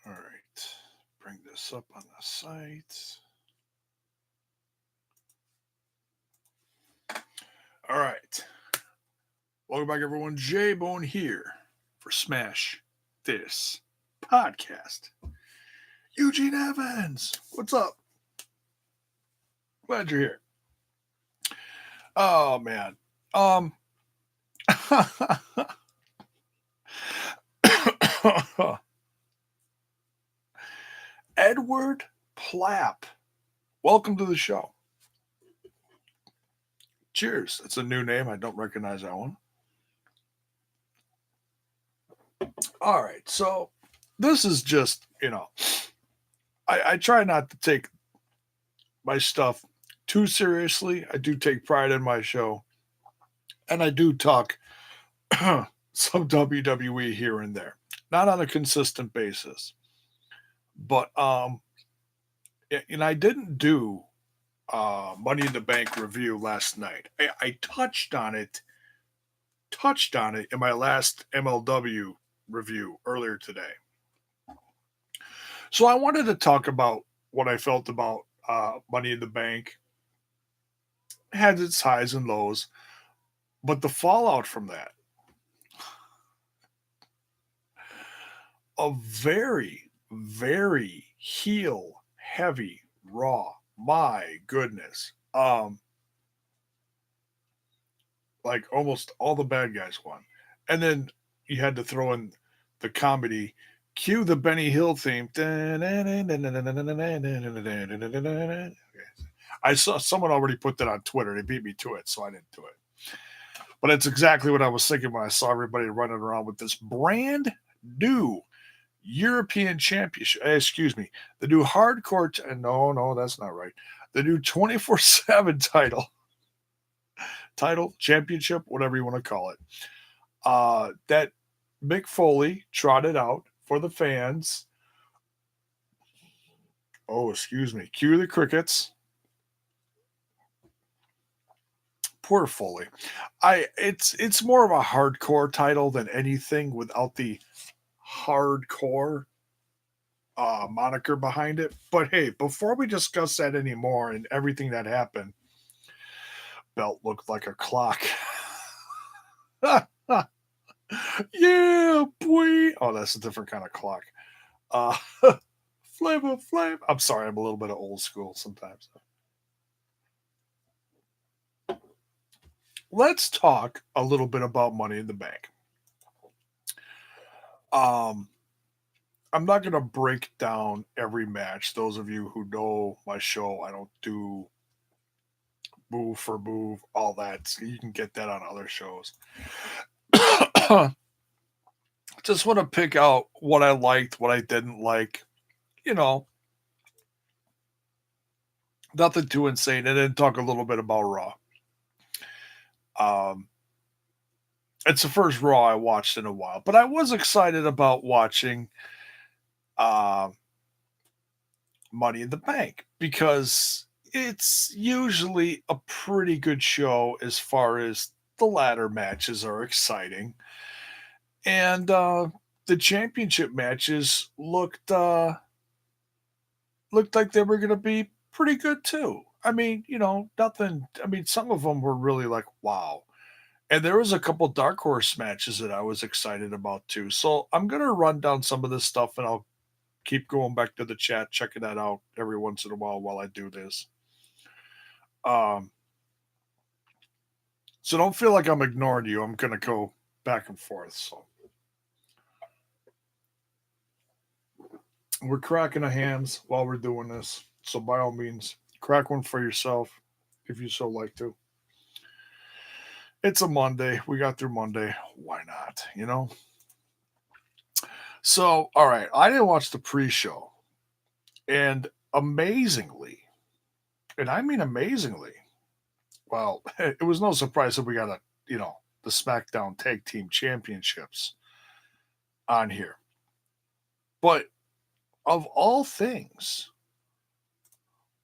All right. Bring this up on the site. All right. Welcome back, everyone. J Bone here for Smash This Podcast. Eugene Evans, what's up? Glad you're here. Oh man. Um Edward Plapp. Welcome to the show. Cheers. That's a new name. I don't recognize that one. All right. So this is just, I try not to take my stuff too seriously. I do take pride in my show. And I do talk some WWE here and there. Not on a consistent basis. But and I didn't do Money in the Bank review last night. I touched on it in my last MLW review earlier today. So I wanted to talk about what I felt about Money in the Bank. It had its highs and lows, but the fallout from that, a very, very heel heavy Raw. My goodness. Like almost all the bad guys won. And then you had to throw in the comedy. Cue the Benny Hill theme. I saw someone already put that on Twitter. They beat me to it, so I didn't do it. But it's exactly what I was thinking when I saw everybody running around with this brand new European Championship. Excuse me, the new hardcore. No, that's not right. The new 24/7 title, championship, whatever you want to call it. That Mick Foley trotted out for the fans. Oh, excuse me. Cue the crickets. Poor Foley. It's more of a hardcore title than anything without the hardcore moniker behind it. But hey, before we discuss that anymore and everything that happened, belt looked like a clock. Yeah, boy. Oh, that's a different kind of clock. Uh, Flavor Flav. I'm sorry, I'm a little bit of old school sometimes. Let's talk a little bit about Money in the Bank. Um, I'm not going to break down every match. Those of you who know my show, I don't do move for move, all that. So you can get that on other shows. Just want to pick out what I liked, what I didn't like. You know, nothing too insane. And then talk a little bit about Raw. Um, it's the first Raw I watched in a while, but I was excited about watching uh, Money in the Bank because it's usually a pretty good show as far as the ladder matches are exciting, and the championship matches looked like they were going to be pretty good too. I mean, nothing. I mean, some of them were really like wow. And there was a couple dark horse matches that I was excited about too. So I'm gonna run down some of this stuff, and I'll keep going back to the chat, checking that out every once in a while I do this. Um, so don't feel like I'm ignoring you. I'm gonna go back and forth. So we're cracking a hands while we're doing this. So by all means, crack one for yourself if you so like to. It's a Monday. We got through Monday. Why not? So, all right. I didn't watch the pre-show, and amazingly, and I mean amazingly, well, it was no surprise that we got the SmackDown Tag Team Championships on here. But of all things,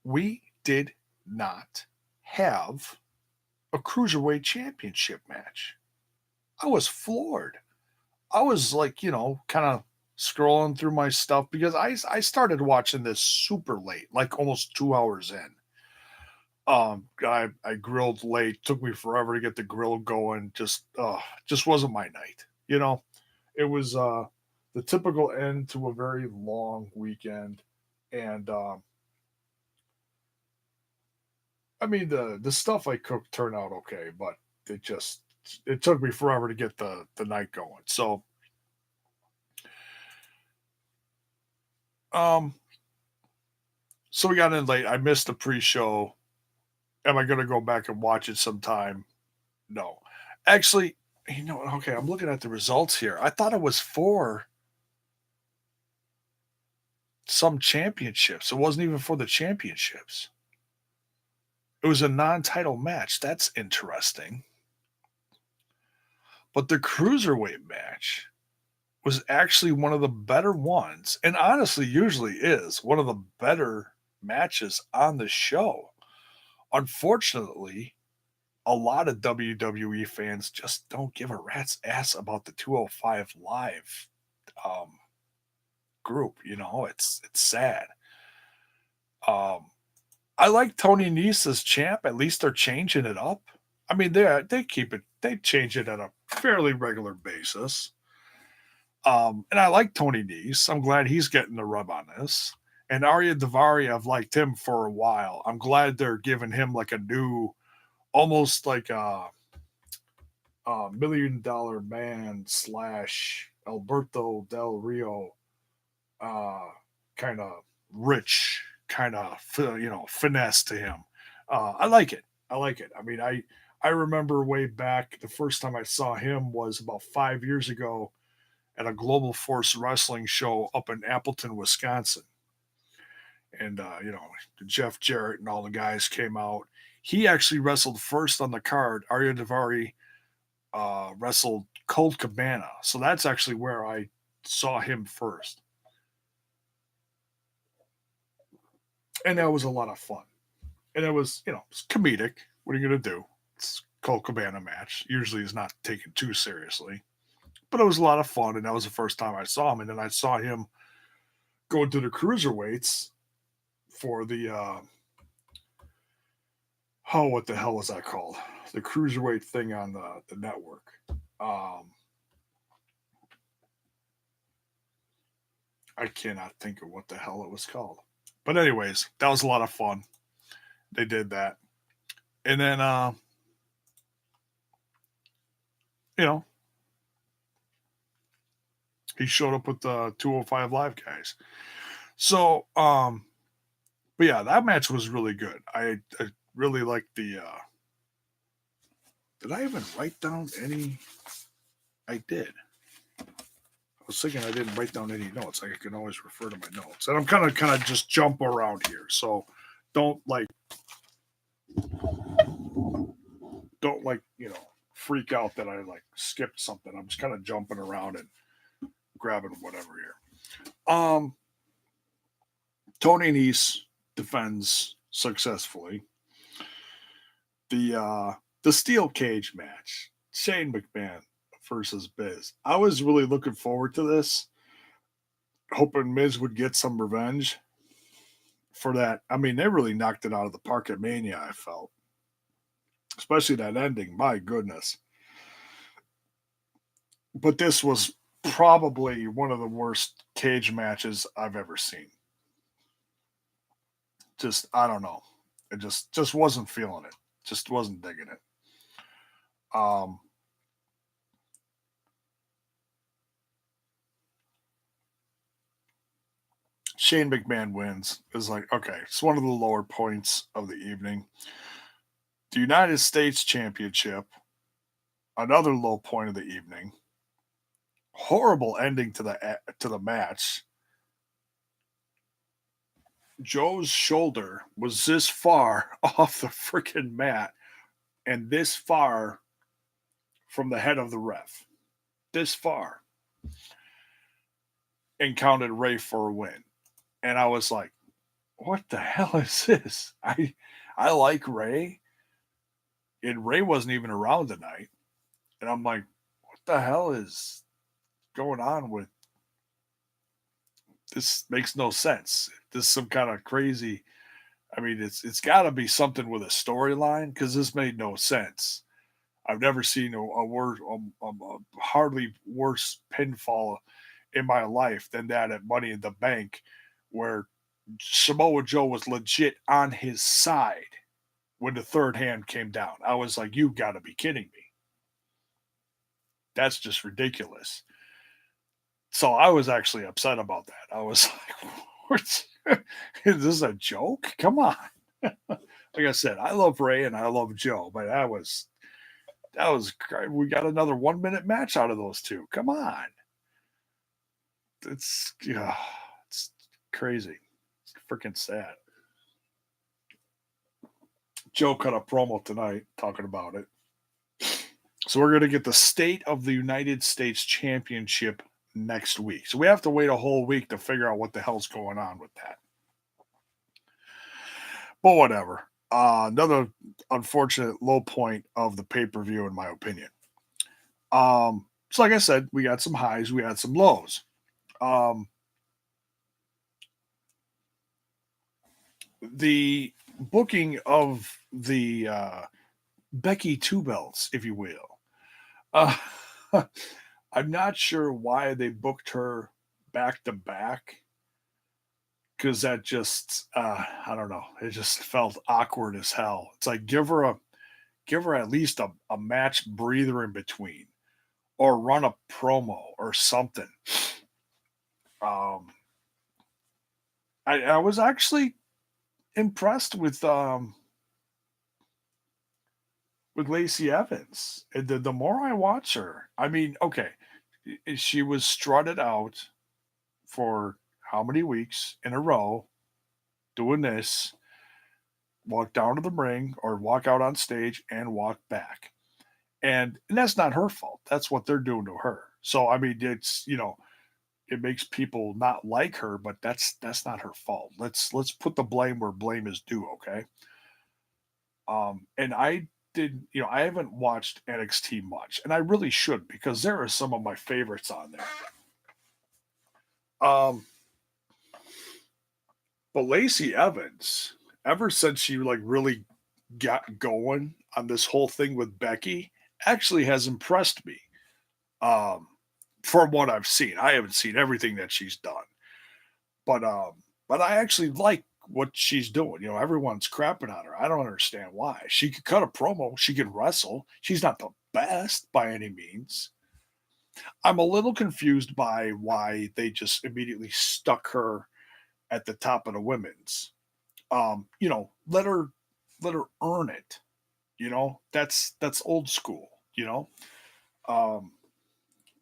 we did not have a Cruiserweight Championship match. I was floored. I was like, kind of scrolling through my stuff because I started watching this super late, like almost 2 hours in. I grilled late, took me forever to get the grill going. Just wasn't my night. It was the typical end to a very long weekend, and I mean the stuff I cooked turned out okay, but it just it took me forever to get the night going. Um, so we got in late. I missed the pre-show. Am I going to go back and watch it sometime? No, actually, okay. I'm looking at the results here. I thought it was for some championships. It wasn't even for the championships. It was a non-title match. That's interesting. But the cruiserweight match was actually one of the better ones, and honestly, usually is one of the better matches on the show. Unfortunately, a lot of WWE fans just don't give a rat's ass about the 205 Live um, group. It's sad. Um, I like Tony Nese as champ. At least they're changing it up. I mean, they change it at a fairly regular basis. And I like Tony Nese. I'm glad he's getting the rub on this. And Arya Davari, I've liked him for a while. I'm glad they're giving him like a new, almost like a $1 million man slash Alberto Del Rio, uh, kind of rich, kind of finesse to him. I like it. I like it. I mean, I remember way back the first time I saw him was about 5 years ago at a Global Force Wrestling show up in Appleton, Wisconsin. And, Jeff Jarrett and all the guys came out. He actually wrestled first on the card. Arya Davari wrestled Colt Cabana. So that's actually where I saw him first. And that was a lot of fun. And it was, it's comedic. What are you going to do? It's Colt Cabana match. Usually is not taken too seriously. But it was a lot of fun. And that was the first time I saw him. And then I saw him go to the cruiserweights for the what the hell was that called? The cruiserweight thing on the network. I cannot think of what the hell it was called. But anyways, that was a lot of fun. They did that. And then you know, he showed up with the 205 Live guys. So but yeah, that match was really good. I really liked the did I even write down any? I did. I was thinking I didn't write down any notes. I can always refer to my notes. And I'm kind of just jump around here. So don't freak out that I skipped something. I'm just kind of jumping around and grabbing whatever here. Tony Nese defends successfully. The steel cage match, Shane McMahon versus Miz. I was really looking forward to this, hoping Miz would get some revenge for that. I mean, they really knocked it out of the park at Mania, I felt. Especially that ending, my goodness. But this was probably one of the worst cage matches I've ever seen. Just I don't know. It just wasn't feeling it. Just wasn't digging it. Um Shane McMahon wins. Is like, okay, it's one of the lower points of the evening. The United States Championship, another low point of the evening. Horrible ending to the match. Joe's shoulder was this far off the freaking mat and this far from the head of the ref. This far. And counted Ray for a win. And I was like, what the hell is this? I like Ray. And Ray wasn't even around tonight. And I'm like, what the hell is going on with this makes no sense. This is some kind of crazy. I mean, it's got to be something with a storyline because this made no sense. I've never seen a hardly worse pinfall in my life than that at Money in the Bank, where Samoa Joe was legit on his side when the third hand came down. I was like, you got to be kidding me. That's just ridiculous. So I was actually upset about that. I was like, what's, is this a joke? Come on. Like I said, I love Ray and I love Joe, but that was we got another 1 minute match out of those two. Come on. It's yeah, it's crazy. It's freaking sad. Joe cut a promo tonight talking about it. So we're gonna get the State of the United States Championship next week. So we have to wait a whole week to figure out what the hell's going on with that. But whatever. Another unfortunate low point of the pay per view, in my opinion. So like I said, we got some highs, we had some lows. Um, the booking of the Becky Two Belts, if you will. Uh, I'm not sure why they booked her back to back because that just I don't know. It just felt awkward as hell. It's like give her at least a match breather in between or run a promo or something. Um, I was actually impressed with Lacey Evans. The more I watch her, I mean, okay, she was strutted out for how many weeks in a row doing this, walk down to the ring or walk out on stage and walk back. And that's not her fault. That's what they're doing to her. So I mean, it makes people not like her, but that's not her fault. Let's put the blame where blame is due, okay? And I haven't watched NXT much, and I really should because there are some of my favorites on there. Um, but Lacey Evans, ever since she like really got going on this whole thing with Becky, actually has impressed me. Um, from what I've seen, I haven't seen everything that she's done, but but I actually like what she's doing. Everyone's crapping on her. I don't understand why. She could cut a promo. She can wrestle. She's not the best by any means. I'm a little confused by why they just immediately stuck her at the top of the women's. Let her earn it. That's old school. Um,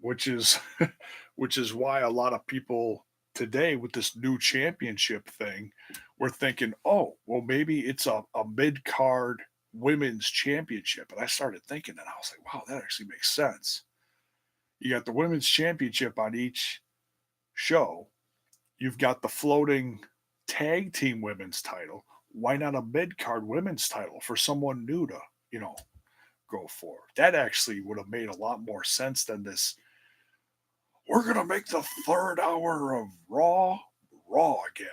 which is which is why a lot of people today with this new championship thing were thinking, oh, well, maybe it's a mid card women's championship. And I started thinking, and I was like, wow, that actually makes sense. You got the women's championship on each show. You've got the floating tag team women's title. Why not a mid card women's title for someone new to, you know, go for? That actually would have made a lot more sense than this. We're going to make the third hour of Raw again.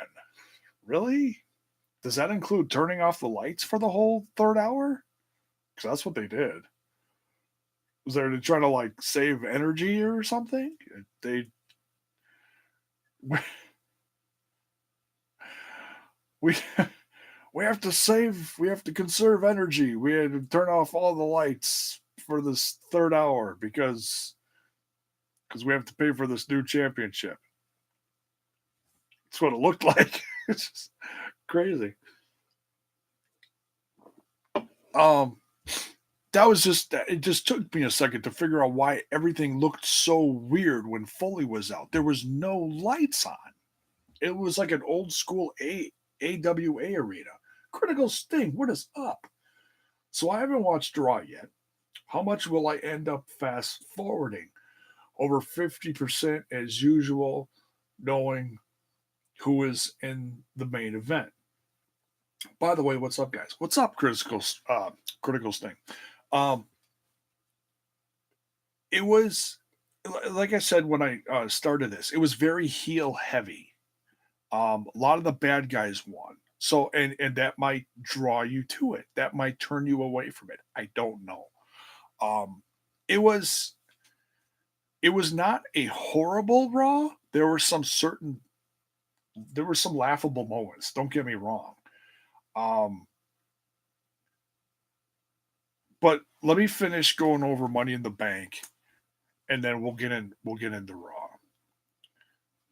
Really? Does that include turning off the lights for the whole third hour? Because that's what they did. Was there to try to like save energy or something? They we we have to save. We have to conserve energy. We had to turn off all the lights for this third hour because we have to pay for this new championship. That's what it looked like. It's just crazy. Um, that was just it. Just took me a second to figure out why everything looked so weird when Foley was out. There was no lights on. It was like an old school AWA arena. Critical Sting, what is up? So I haven't watched Raw yet. How much will I end up fast forwarding? Over 50% as usual, knowing who is in the main event. By the way, what's up, guys? What's up, Critical Sting? Um, it was like I said when I started this. It was very heel heavy. A lot of the bad guys won. So and that might draw you to it. That might turn you away from it. I don't know. Um, it was it was not a horrible Raw. There were some laughable moments. Don't get me wrong. Um, but let me finish going over Money in the Bank, and then we'll get into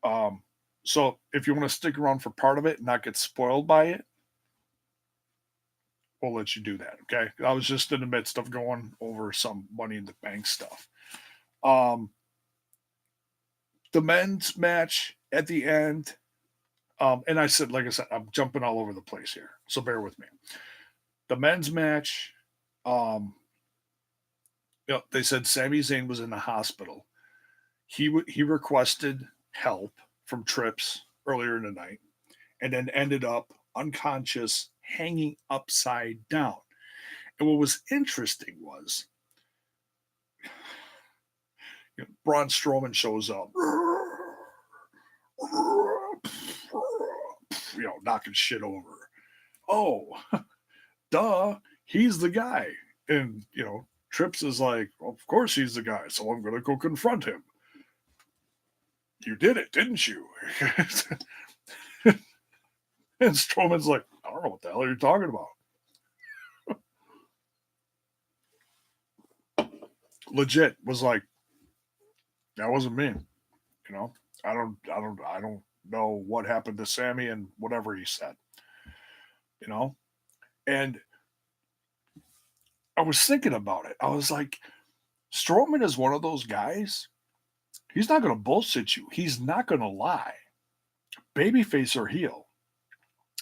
Raw. So if you want to stick around for part of it and not get spoiled by it, we'll let you do that. Okay. I was just in the midst of going over some Money in the Bank stuff. Um, the men's match at the end, and like I said, I'm jumping all over the place here, so bear with me. The men's match, um, they said Sami Zayn was in the hospital. He requested help from Trips earlier in the night, and then ended up unconscious, hanging upside down. And what was interesting was, Braun Strowman shows up, knocking shit over. Oh, duh, he's the guy. And, Trips is like, well, of course he's the guy, so I'm going to go confront him. You did it, didn't you? And Strowman's like, I don't know what the hell you're talking about. Legit was like, that wasn't me. You know, I don't know what happened to Sammy and whatever he said. You know, and I was thinking about it. I was like, Strowman is one of those guys. He's not going to bullshit you. He's not going to lie. Babyface or heel,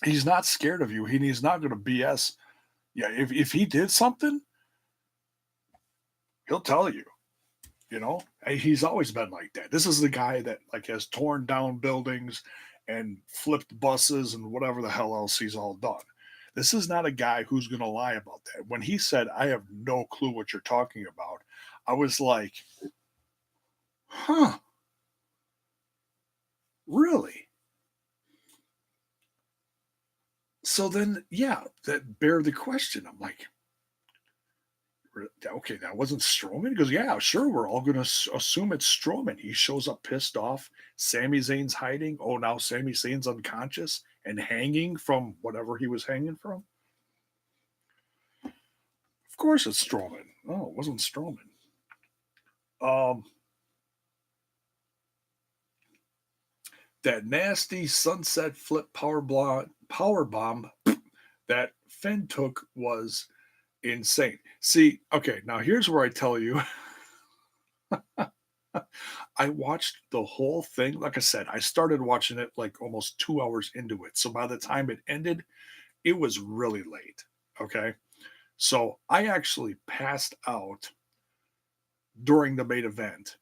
he's not scared of you. He's not going to BS. Yeah, if he did something, he'll tell you. He's always been like that. This is the guy that like has torn down buildings and flipped buses and whatever the hell else he's all done. This is not a guy who's going to lie about that. When he said, I have no clue what you're talking about, I was like, huh, really? So then, yeah, that bear the question. I'm like, okay, that wasn't Strowman? He goes, yeah, sure, we're all going to assume it's Strowman. He shows up pissed off. Sami Zayn's hiding. Oh, now Sami Zayn's unconscious and hanging from whatever he was hanging from. Of course it's Strowman. Oh, it wasn't Strowman. Um, that nasty sunset flip power bomb that Finn took was insane. See, okay, now here's where I tell you I watched the whole thing. Like I said, I started watching it like almost 2 hours into it. So by the time it ended, it was really late. Okay. So I actually passed out during the main event.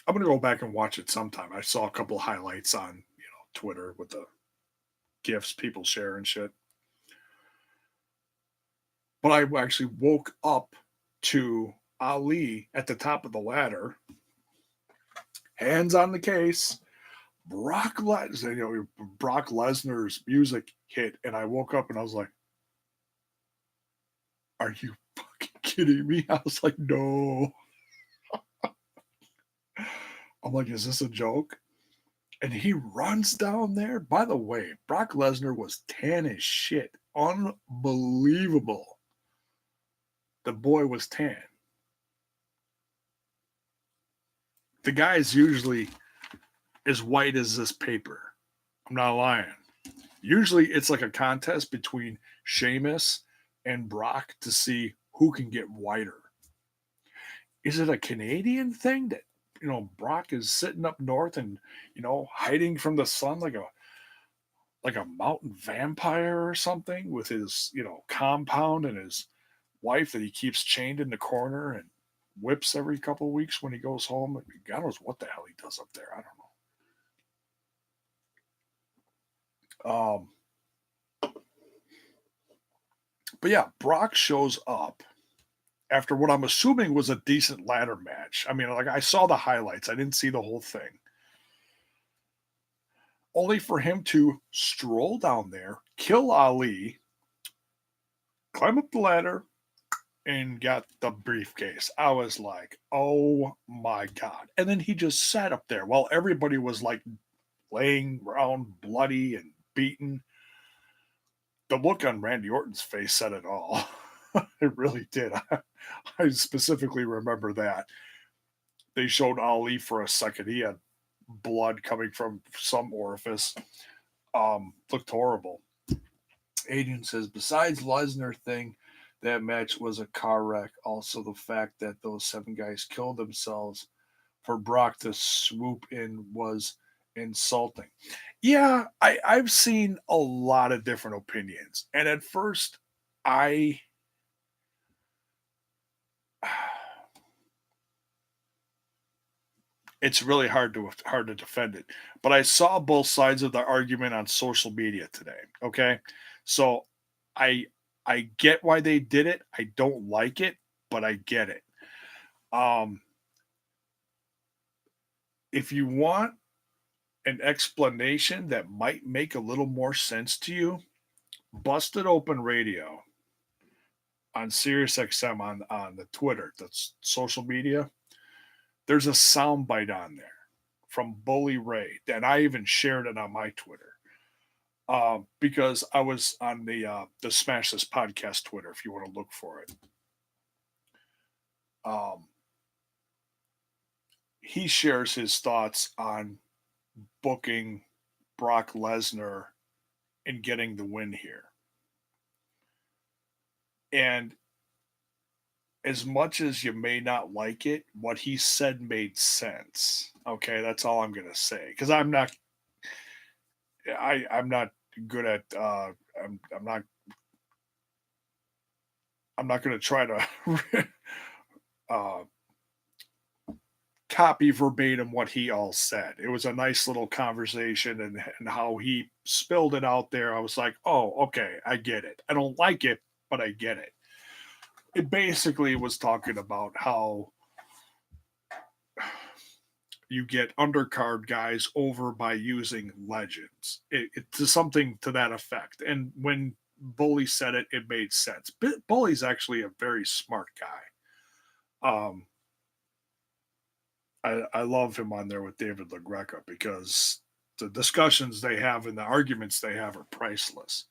I'm going to go back and watch it sometime. I saw a couple highlights on, Twitter with the gifs people share and shit. But I actually woke up to Ali at the top of the ladder, hands on the case. Brock Lesnar's music hit, and I woke up and I was like, "Are you fucking kidding me?" I was like, "No." I'm like, "Is this a joke?" And he runs down there. By the way, Brock Lesnar was tan as shit, unbelievable. The boy was tan. The guy is usually as white as this paper. I'm not lying. Usually it's like a contest between Sheamus and Brock to see who can get whiter. Is it a Canadian thing that, Brock is sitting up north and, hiding from the sun like a mountain vampire or something with his, compound and his wife that he keeps chained in the corner and whips every couple of weeks when he goes home. God knows what the hell he does up there. I don't know. But yeah, Brock shows up after what I'm assuming was a decent ladder match. I mean, like I saw the highlights, I didn't see the whole thing. only for him to stroll down there, kill Ali, climb up the ladder, and got the briefcase. I was like, oh my God. And then he just sat up there while everybody was like laying around bloody and beaten. The look on Randy Orton's face said it all. It really did. I specifically remember that. They showed Ali for a second. He had blood coming from some orifice. Looked horrible. Adrian says, besides Lesnar thing, that match was a car wreck. Also, the fact that those 7 guys killed themselves for Brock to swoop in was insulting. Yeah, I've seen a lot of different opinions. And at first, I. It's really hard to defend it. But I saw both sides of the argument on social media today. Okay, so I I get why they did it. I don't like it, but I get it. Um, if you want an explanation that might make a little more sense to you, Busted Open Radio on SiriusXM on the Twitter, that's social media. There's a soundbite on there from Bully Ray, and I even shared it on my Twitter because I was on the Smash This podcast Twitter. If you want to look for it, um, he shares his thoughts on booking Brock Lesnar and getting the win here. And as much as you may not like it, what he said made sense. Okay, that's all I'm gonna say because I'm not good at I'm not gonna try to uh, copy verbatim what he all said. It was a nice little conversation and how he spilled it out there. I was like, oh, okay, I get it. I don't like it, but I get it. It basically was talking about how you get undercard guys over by using legends. It's something to that effect. And when Bully said it, it made sense. Bully's actually a very smart guy. I love him on there with David LaGreca because the discussions they have and the arguments they have are priceless.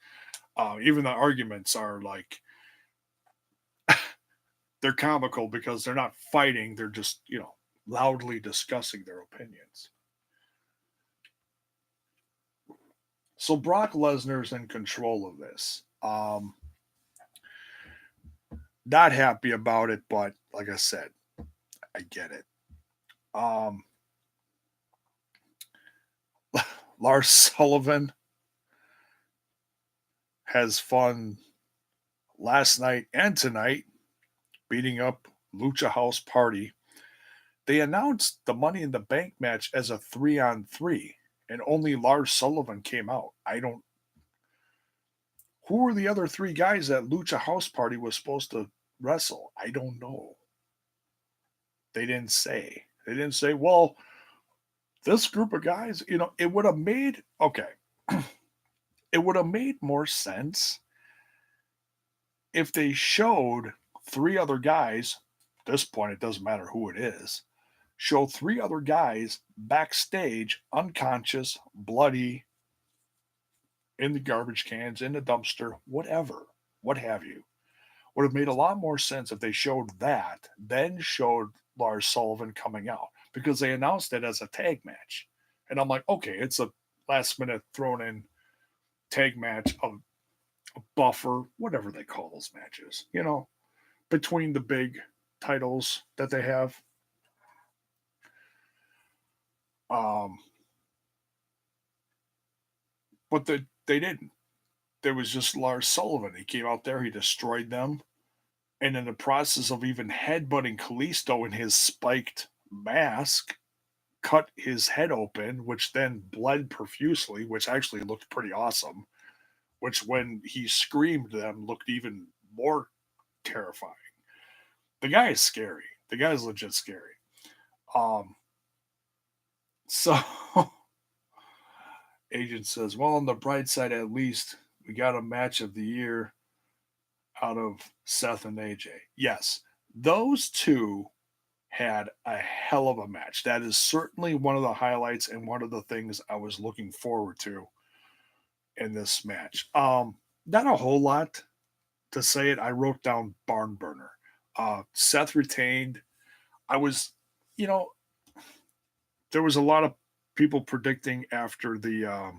Even the arguments are like they're comical because they're not fighting; they're just loudly discussing their opinions. So Brock Lesnar's in control of this. Not happy about it, but like I said, I get it. Um, Lars Sullivan has fun last night and tonight beating up Lucha House Party. They announced the Money in the Bank match as a 3-on-3, and only Lars Sullivan came out. I don't. Who were the other 3 guys that Lucha House Party was supposed to wrestle? I don't know. They didn't say. They didn't say, well, this group of guys, it would have made, okay, it would have made more sense if they showed 3 other guys. At this point, it doesn't matter who it is. Show 3 other guys backstage, unconscious, bloody, in the garbage cans, in the dumpster, whatever, what have you. Would have made a lot more sense if they showed that, then showed Lars Sullivan coming out because they announced it as a tag match. And I'm like, okay, it's a last minute thrown in tag match, a buffer, whatever they call those matches, between the big titles that they have. Um, but they didn't. There was just Lars Sullivan. He came out there, he destroyed them. And in the process of even headbutting Kalisto in his spiked mask, cut his head open, which then bled profusely, which actually looked pretty awesome. Which, when he screamed them, looked even more terrifying. The guy is scary. The guy is legit scary. So Agent says, well, on the bright side, at least we got a match of the year out of Seth and AJ. Yes, those two had a hell of a match. That is certainly one of the highlights and one of the things I was looking forward to in this match. Not a whole lot to say it. I wrote down barn burner. Seth retained. I was, you know, there was a lot of people predicting after the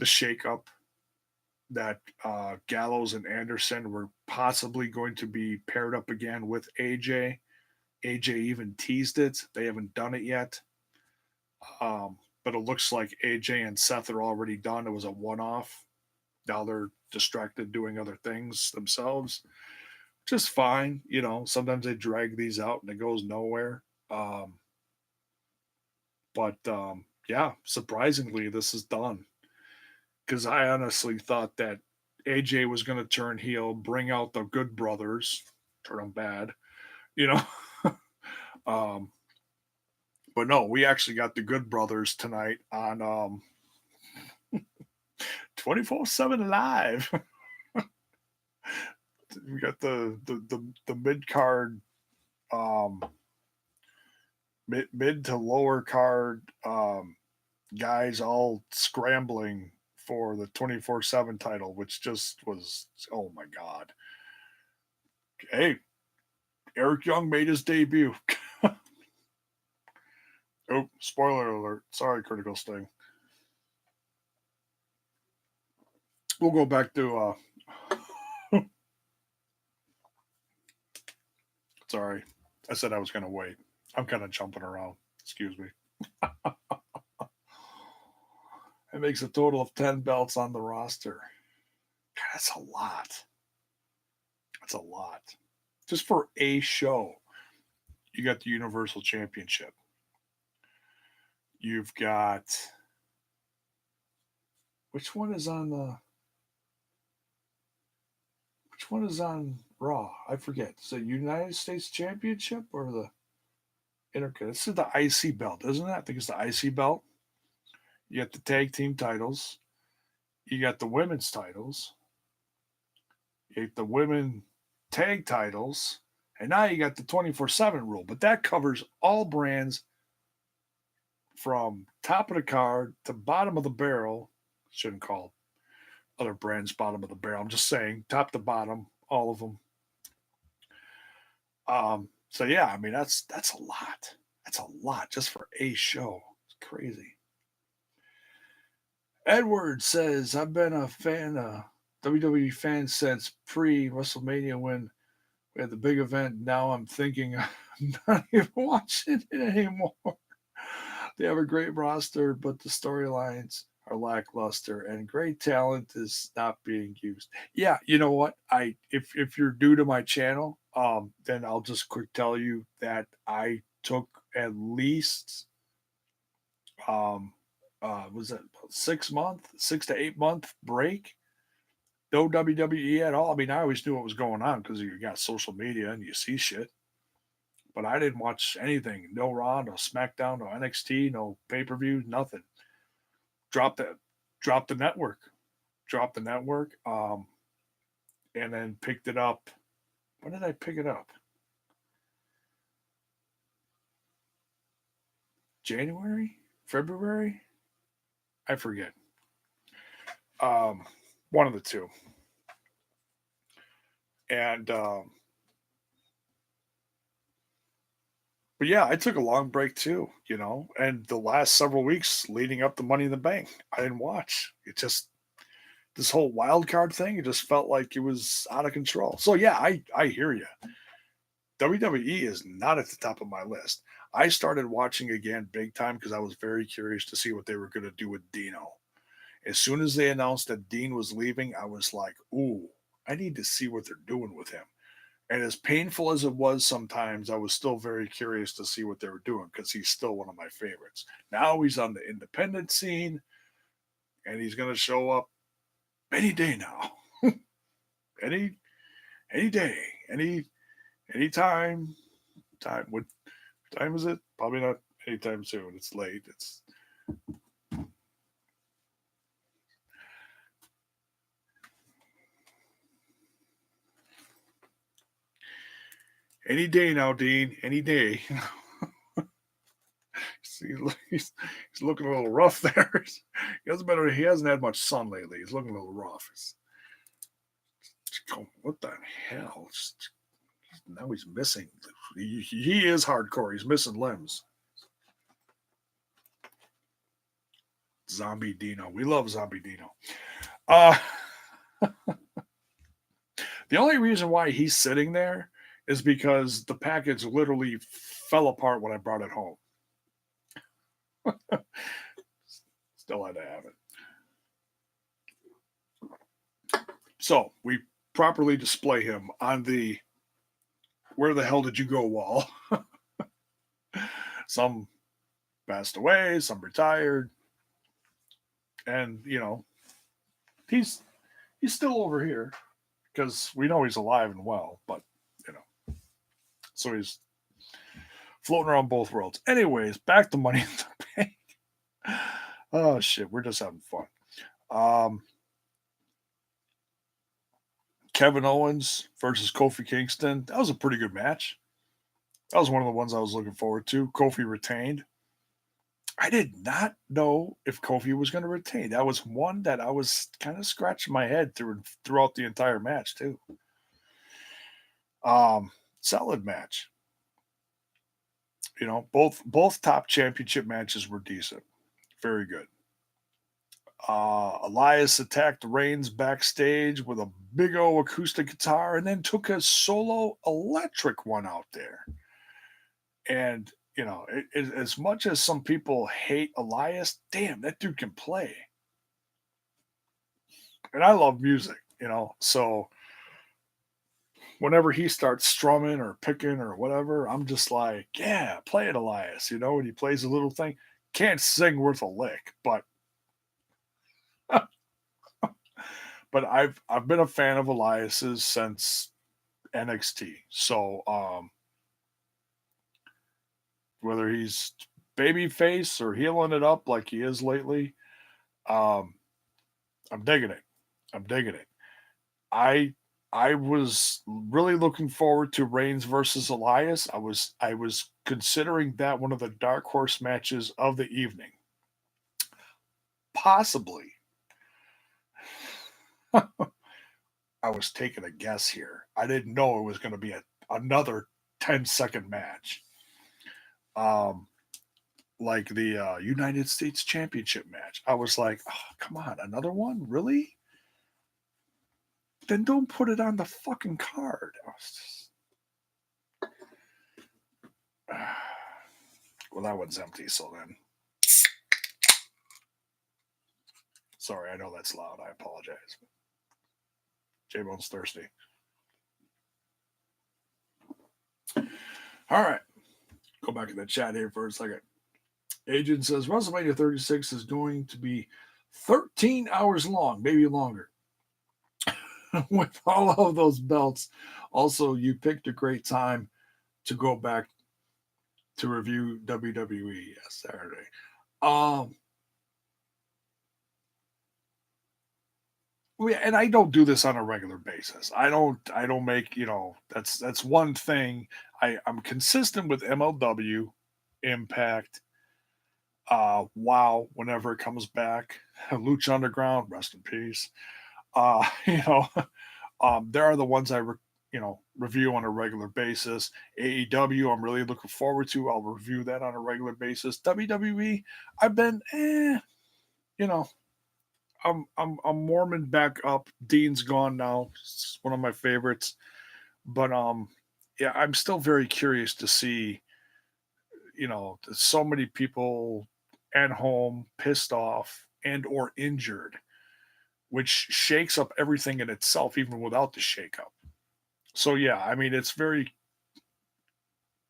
shakeup that Gallows and Anderson were possibly going to be paired up again with AJ. AJ even teased it. They haven't done it yet. But it looks like AJ and Seth are already done. It was a one off. Now they're distracted doing other things themselves. Just fine. Sometimes they drag these out and it goes nowhere. But yeah, surprisingly, this is done. Because I honestly thought that AJ was going to turn heel, bring out the Good Brothers, turn them bad, you know. um, but no, we actually got the Good Brothers tonight on 24/7 Live. We got the mid card, um, mid to lower card guys all scrambling for the 24/7 title, which just was, oh my god. Hey, Eric Young made his debut. Oh, spoiler alert. Sorry, Critical Sting. We'll go back to sorry. I said I was gonna wait. I'm kind of jumping around. Excuse me. It makes a total of 10 belts on the roster. God, that's a lot. That's a lot. Just for a show. You got the Universal Championship. You've got, which one is on Raw? I forget. Is it United States Championship or the Intercontinental? This is the IC belt, isn't it? I think it's the IC belt. You got the tag team titles. You got the women's titles. You got the women tag titles. And now you got the 24/7 rule. But that covers all brands from top of the card to bottom of the barrel. Shouldn't call other brands bottom of the barrel. I'm just saying top to bottom, all of them. So yeah, I mean that's a lot. That's a lot just for a show. It's crazy. Edward says, I've been a fan, WWE fan since pre WrestleMania when we had the big event. Now I'm thinking I'm not even watching it anymore. They have a great roster, but the storylines are lackluster and great talent is not being used. Yeah, you know what? If you're new to my channel, then I'll just quick tell you that I took at least was it 6 month, 6 to 8 month break? No WWE at all. I mean, I always knew what was going on because you got social media and you see shit. But I didn't watch anything. No Raw, no SmackDown, no NXT, no pay per view, nothing. Dropped the dropped the network. Dropped the network. And then picked it up. When did I pick it up? January? February? I forget. One of the two. And but yeah, I took a long break too, and the last several weeks leading up to Money in the Bank, I didn't watch. It just this whole wild card thing, it just felt like it was out of control. So yeah, I hear you. WWE is not at the top of my list. I started watching again big time because I was very curious to see what they were going to do with Dino. As soon as they announced that Dean was leaving, I was like, ooh, I need to see what they're doing with him. And as painful as it was sometimes, I was still very curious to see what they were doing because he's still one of my favorites. Now he's on the independent scene and he's going to show up any day now. any any day, any time. What time is it? Probably not anytime soon. It's late. It's any day now, Dean. Any day. See, he's looking a little rough there. He hasn't had much sun lately. He's looking a little rough. What the hell? Now he's missing. He is hardcore. He's missing limbs. Zombie Dino. We love Zombie Dino. Uh, the only reason why he's sitting there is because the package literally fell apart when I brought it home. Still had to have it. So we properly display him on the "Where the hell did you go" wall. Some passed away, some retired, and he's still over here because we know he's alive and well, but so he's floating around both worlds. Anyways, back to Money in the Bank. Oh shit, we're just having fun. Kevin Owens versus Kofi Kingston. That was a pretty good match. That was one of the ones I was looking forward to. Kofi retained. I did not know if Kofi was going to retain. That was one that I was kind of scratching my head throughout the entire match too. Solid match. Both top championship matches were decent. Very good. Elias attacked Reigns backstage with a big O acoustic guitar and then took a solo electric one out there. And, as much as some people hate Elias, damn, that dude can play. And I love music, so whenever he starts strumming or picking or whatever, I'm just like, yeah, play it, Elias. And he plays a little thing. Can't sing worth a lick, but I've been a fan of Elias's since NXT. So whether he's babyface or healing it up like he is lately, I'm digging it. I'm digging it. I was really looking forward to Reigns versus Elias. I was considering that one of the dark horse matches of the evening. Possibly. I was taking a guess here. I didn't know it was going to be another 10-second match. Like the United States Championship match. I was like, oh, come on, another one? Really? Then don't put it on the fucking card. I was just... Well, that one's empty, so then. Sorry, I know that's loud. I apologize. J-Bone's thirsty. All right. Go back in the chat here for a second. Agent says WrestleMania 36 is going to be 13 hours long, maybe longer. With all of those belts. Also, you picked a great time to go back to review WWE Saturday. And I don't do this on a regular basis. I don't make, that's one thing. I'm consistent with MLW, Impact, WoW whenever it comes back, Lucha Underground, rest in peace. There are the ones I review on a regular basis. AEW, I'm really looking forward to. I'll review that on a regular basis. WWE, I've been I'm warming back up. Dean's gone now. It's one of my favorites. But yeah, I'm still very curious to see, so many people at home pissed off and or injured, which shakes up everything in itself, even without the shakeup. So yeah, I mean, it's very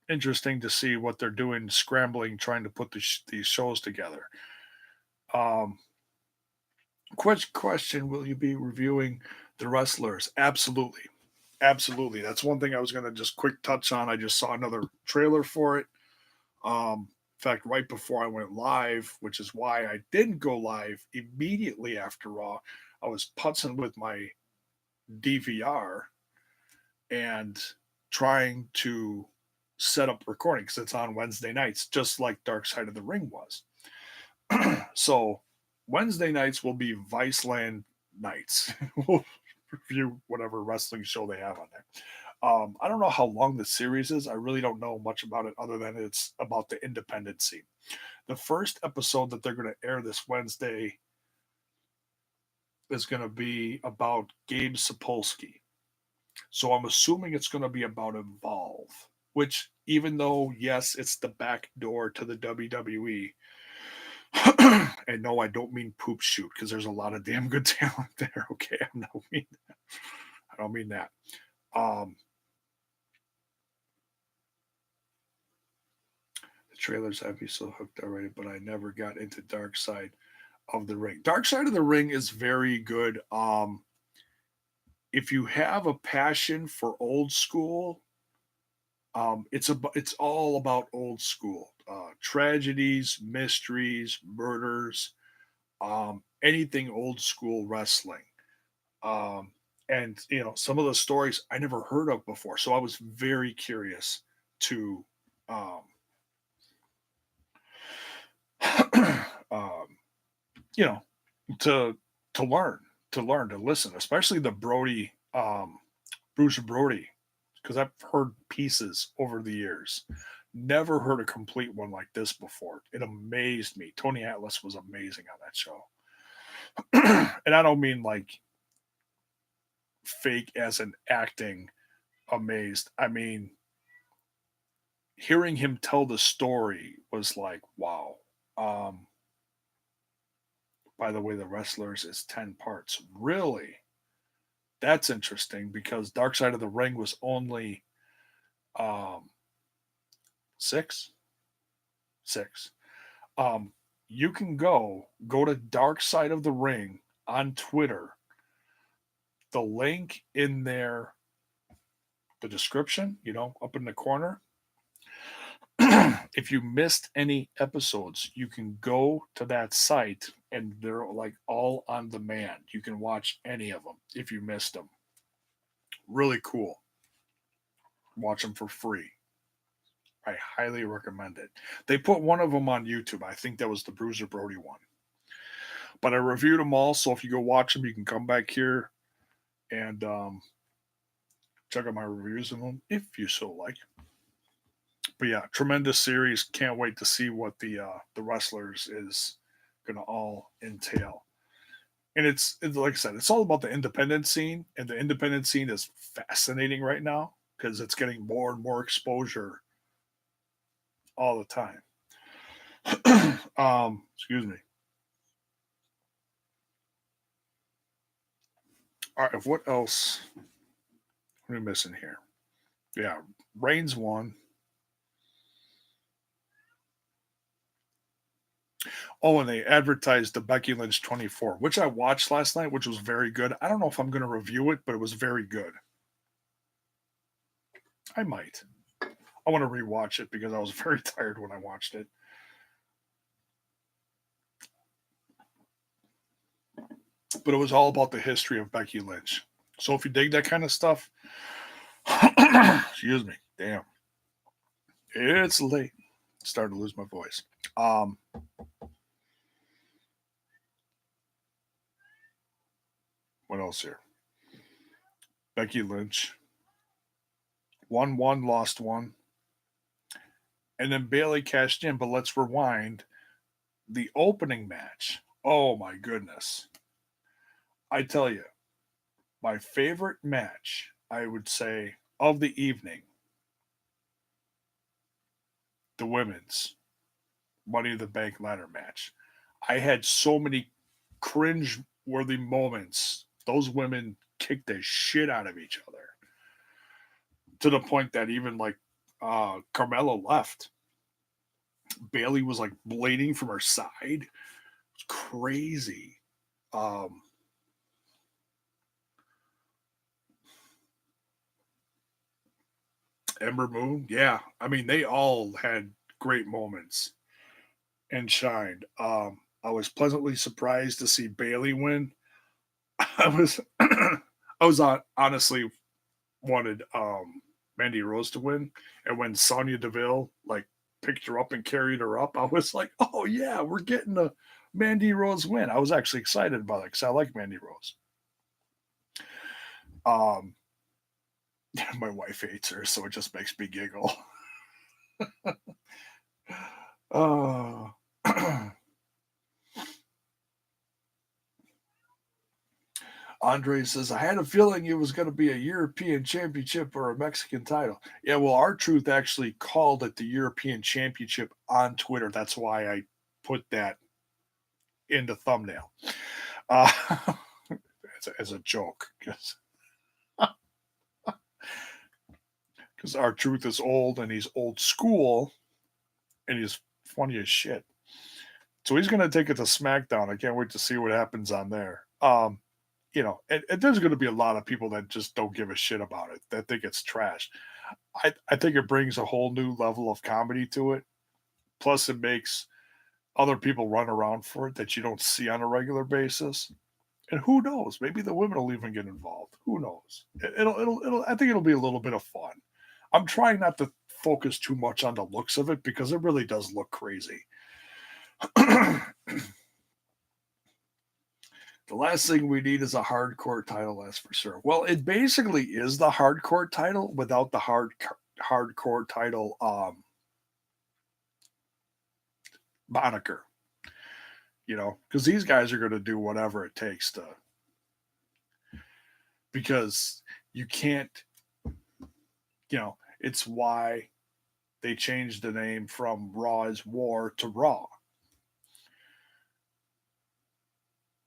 interesting to see what they're doing, scrambling, trying to put these shows together. Question: will you be reviewing the wrestlers? Absolutely, absolutely. That's one thing I was going to just quick touch on. I just saw another trailer for it. fact, right before I went live, which is why I didn't go live immediately after Raw, I was putzing with my DVR and trying to set up recording because it's on Wednesday nights, just like Dark Side of the Ring was. So Wednesday nights will be Viceland nights. We'll review whatever wrestling show they have on there. I don't know how long the series is. I really don't know much about it other than it's about the independent scene. The first episode that they're going to air this Wednesday is going to be about Gabe Sapolsky. So I'm assuming it's going to be about Evolve, which, even though, yes, it's the back door to the WWE, and no, I don't mean poop shoot because there's a lot of damn good talent there. Okay, I don't mean that. Um, the trailers have me so hooked already, but I never got into Dark Side of the Ring. Dark Side of the Ring is very good. If you have a passion for old school, it's all about old school tragedies, mysteries, murders, anything old school wrestling. Um, and some of the stories I never heard of before, so I was very curious to um, um, you know to learn to listen, especially the Brody Bruce Brody, because I've heard pieces over the years. Never heard a complete one like this before. It amazed me. Tony Atlas was amazing on that show. And I don't mean like fake as an acting amazed. I mean, hearing him tell the story was like, wow. Um, by the way, the wrestlers is 10 parts. Really? That's interesting because Dark Side of the Ring was only um, six. Six. Um, you can go to Dark Side of the Ring on Twitter. The link in there, the description, up in the corner. If you missed any episodes, you can go to that site and they're like all on demand. You can watch any of them if you missed them. Really cool. Watch them for free. I highly recommend it. They put one of them on YouTube. I think that was the Bruiser Brody one. But I reviewed them all, so if you go watch them, you can come back here and check out my reviews of them if you so like. But yeah, tremendous series. Can't wait to see what the wrestlers is going to all entail. And it's like I said, it's all about the independent scene, and the independent scene is fascinating right now because it's getting more and more exposure all the time. Excuse me. All right, what else? What are we missing here? Yeah, Reigns won. Oh, and they advertised the Becky Lynch 24, which I watched last night, which was very good. I don't know if I'm going to review it, but it was very good. I might. I want to rewatch it because I was very tired when I watched it. But it was all about the history of Becky Lynch. So if you dig that kind of stuff, excuse me, damn, it's late. Starting to lose my voice. Um, what else here? Becky Lynch won one, lost one, and then Bailey cashed in. But let's rewind. The opening match. Oh my goodness! I tell you, my favorite match, I would say, of the evening, the women's Money in the Bank ladder match. I had so many cringe worthy moments. Those women kicked the shit out of each other to the point that even like Carmella left. Bailey was like bleeding from her side. It's crazy. Um, Ember Moon, yeah. I mean, they all had great moments. and shined. I was pleasantly surprised to see Bailey win. I was I was honestly wanted Mandy Rose to win, and when Sonya Deville like picked her up and carried her up, I was like, "Oh yeah, we're getting a Mandy Rose win." I was actually excited about it because I like Mandy Rose. Um, my wife hates her, so it just makes me giggle. Uh, Andre says, I had a feeling it was going to be a European championship or a Mexican title. Yeah, well, our truth actually called it the European championship on Twitter. That's why I put that in the thumbnail uh, as a joke because our truth is old and he's old school and he's funny as shit. So he's going to take it to SmackDown. I can't wait to see what happens on there. And there's going to be a lot of people that just don't give a shit about it, that think it's trash. I think it brings a whole new level of comedy to it. Plus, it makes other people run around for it that you don't see on a regular basis. And who knows? Maybe the women will even get involved. Who knows? It'll. I think it'll be a little bit of fun. I'm trying not to focus too much on the looks of it because it really does look crazy. The last thing we need is a hardcore title, that's for sure. Well, it basically is the hardcore title without the hardcore title moniker. Because these guys are going to do whatever it takes to, because you can't, it's why they changed the name from Raw is War to Raw.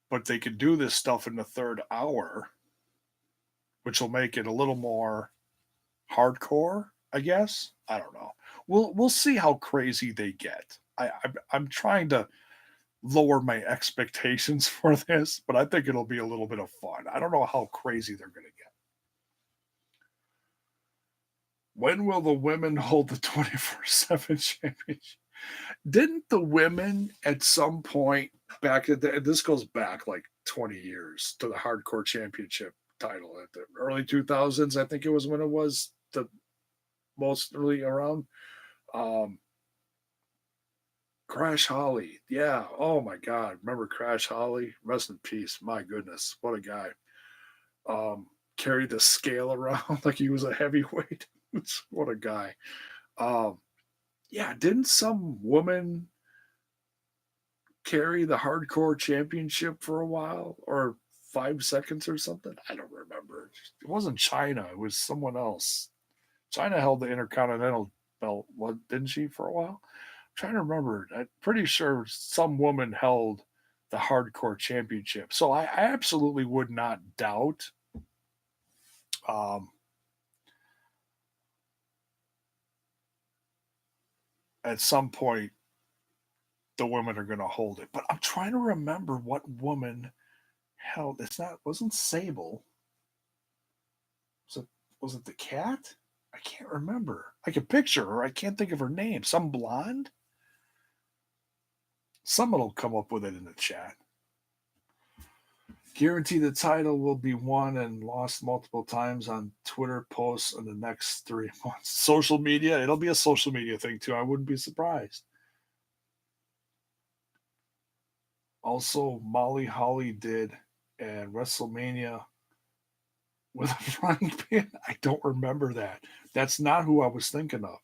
But they could do this stuff in the third hour, which will make it a little more hardcore, I guess. I don't know. We'll see how crazy they get. I'm trying to lower my expectations for this, but I think it'll be a little bit of fun. I don't know how crazy they're going to get. When will the women hold the 24/7 championship? Didn't the women at some point back at this goes back like 20 years to the hardcore championship title at the early 2000s? I think it was when it was the most early around. Um, Crash Holly. Yeah. Oh my God. Remember Crash Holly? Rest in peace. My goodness. What a guy. Carried the scale around like he was a heavyweight. What a guy. Um, yeah. Didn't some woman carry the hardcore championship for a while or 5 seconds or something? I don't remember. It wasn't China. It was someone else. China held the Intercontinental belt, what, didn't she, for a while? I'm trying to remember. I'm pretty sure some woman held the hardcore championship. So I absolutely would not doubt um, at some point the women are going to hold it. But I'm trying to remember what woman held. Wasn't Sable. Was it the cat? I can't remember. I can picture her. I can't think of her name. Some blonde? Someone will come up with it in the chat. Guarantee the title will be won and lost multiple times on Twitter posts in the next 3 months. Social media, it'll be a social media thing too. I wouldn't be surprised. Also, Molly Holly did and WrestleMania with a frying pan. I don't remember that. That's not who I was thinking of.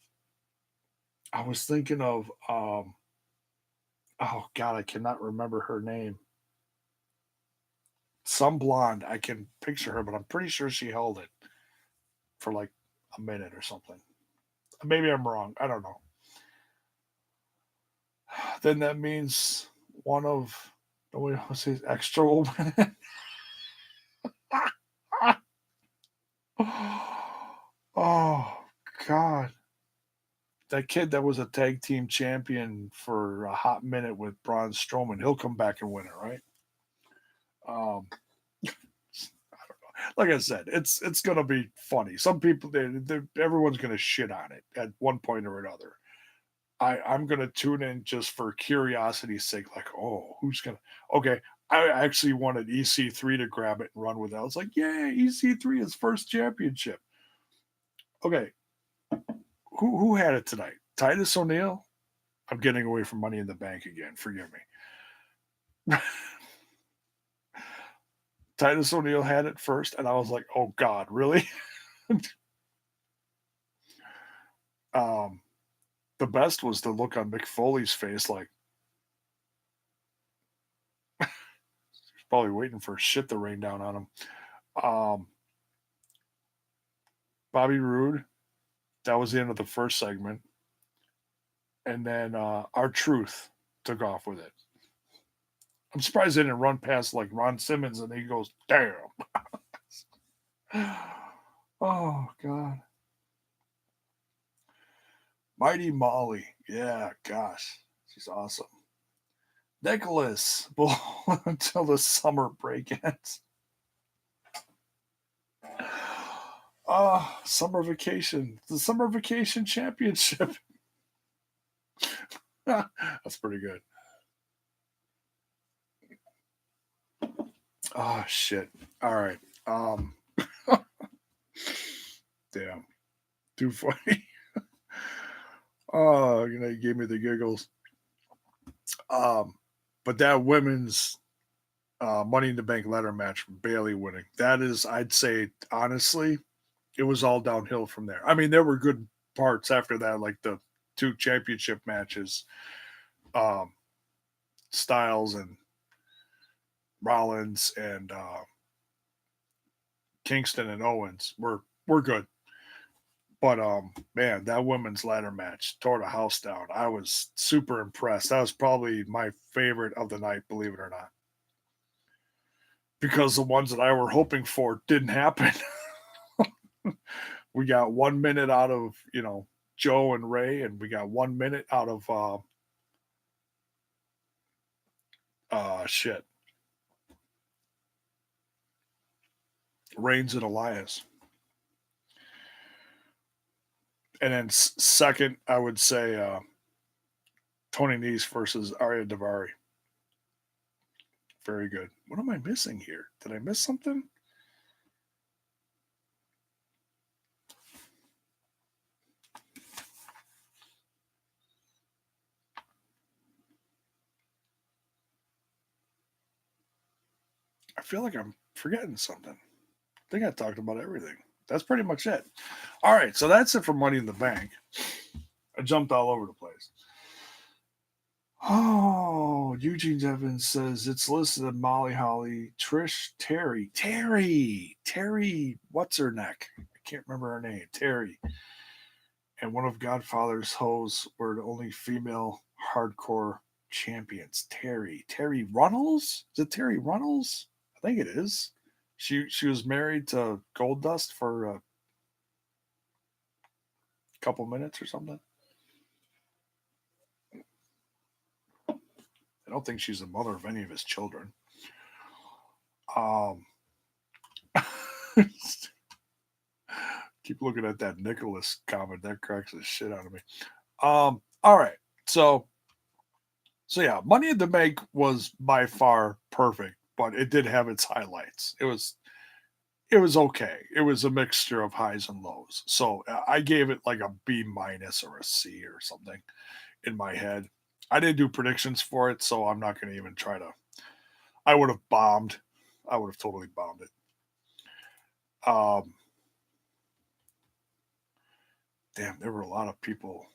I was thinking of oh God, I cannot remember her name. Some blonde. I can picture her, but I'm pretty sure she held it for like a minute or something. Maybe I'm wrong. I don't know. Then that means one of nobody else is extra will win it. Oh God. That kid that was a tag team champion for a hot minute with Braun Strowman, he'll come back and win it, right? Um, like I said, it's gonna be funny. Some people, everyone's gonna shit on it at one point or another. I'm gonna tune in just for curiosity's sake, like, oh, who's gonna okay. I actually wanted EC3 to grab it and run with it. I was like, yeah, EC3 is first championship. Okay, who had it tonight? Titus O'Neil? I'm getting away from Money in the Bank again. Forgive me. Titus O'Neil had it first, and I was like, oh God, really? um, the best was the look on Mick Foley's face, like he's probably waiting for shit to rain down on him. Um, Bobby Roode, that was the end of the first segment. And then our truth took off with it. I'm surprised they didn't run past like Ron Simmons and he goes, damn. Oh God. Mighty Molly. Yeah, gosh. She's awesome. Nicholas. Well, until the summer break ends. Summer vacation. The summer vacation championship. That's pretty good. Oh shit. All right. Damn. Too funny. Oh, you gave me the giggles. Um, but that women's Money in the Bank ladder match, Bailey winning. That is, I'd say, honestly, it was all downhill from there. I mean, there were good parts after that, like the two championship matches, um, Styles and Rollins and Kingston and Owens were good. But man, that women's ladder match tore the house down. I was super impressed. That was probably my favorite of the night, believe it or not. Because the ones that I were hoping for didn't happen. We got 1 minute out of, Joe and Ray, and we got 1 minute out of shit. Reigns and Elias. And then second, I would say Tony Nese versus Arya Davari. Very good. What am I missing here? Did I miss something? I feel like I'm forgetting something. I think I talked about everything. That's pretty much it. All right, so that's it for Money in the Bank. I jumped all over the place. Oh, Eugene Evans says it's listed as Molly Holly, Trish, Terry, what's her neck? I can't remember her name. Terry. And one of Godfather's hoes were the only female hardcore champions. Terry Runnels? Is it Terry Runnels? I think it is. She was married to Goldust for a couple minutes or something. I don't think she's the mother of any of his children. Um, keep looking at that Nicholas comment. That cracks the shit out of me. All right. So yeah, Money in the Bank was by far perfect, but it did have its highlights. It was okay. It was a mixture of highs and lows. So I gave it like a B minus or a C or something in my head. I didn't do predictions for it, so I'm not going to even try to. I would have bombed. I would have totally bombed it. Um, damn, there were a lot of people